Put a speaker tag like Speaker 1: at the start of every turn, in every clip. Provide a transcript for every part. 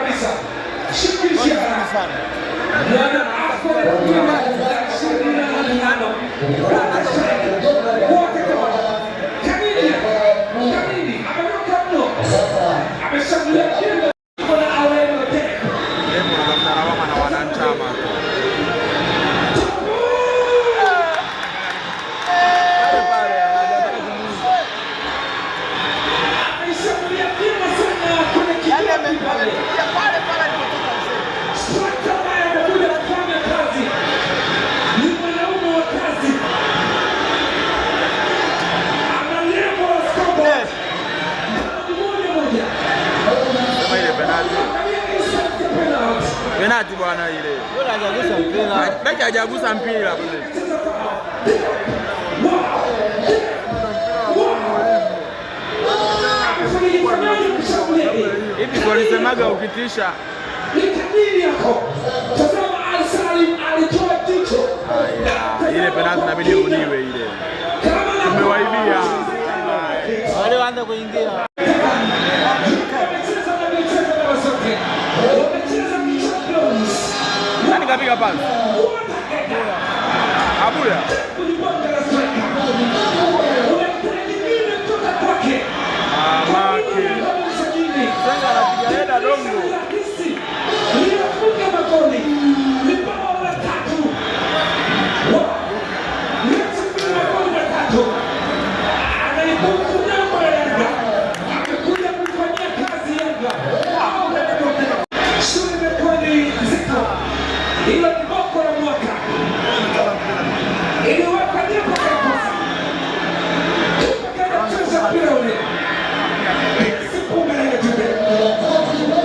Speaker 1: kabisa. Shirikisha sana. Mwana afya Kamini ameruka mno. Ameshambulia kile kuna aweno tena.
Speaker 2: Demo anamtarawa na wanachama.
Speaker 1: Ameshambulia kile sana kuna kitu pale.
Speaker 2: Penalty bwana ile. Yule hajagusa mpira. Beki hajagusa mpira bwana. Hivi walisemaga ukitisha.
Speaker 1: Tazama Al-Salim alitoa jicho.
Speaker 2: Ile penalty inabidi irudiwe ile. Tumewaibia.
Speaker 3: Wale waanza kuingia.
Speaker 2: Nani kapiga pasi? Abuya. Maki. Sasa anapiga heda dongo.
Speaker 1: Hilo ni boko la mwaka. Iliweka ndipo kakosa. Tukacheza mpira ule. Sipunga ile tube.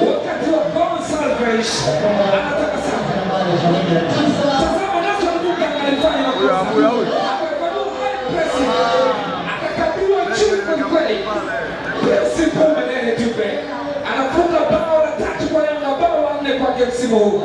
Speaker 1: Wakati wa Gonçalves anataka sana. Tazama nacho Mungu alifanya
Speaker 2: Huyo Abuya huyo.
Speaker 1: Akakabidhiwa chini kwa kweli. Sipunga ile tube. Anafunga bao la 3 kwa Yanga, bao la 4 kwa msimu huu.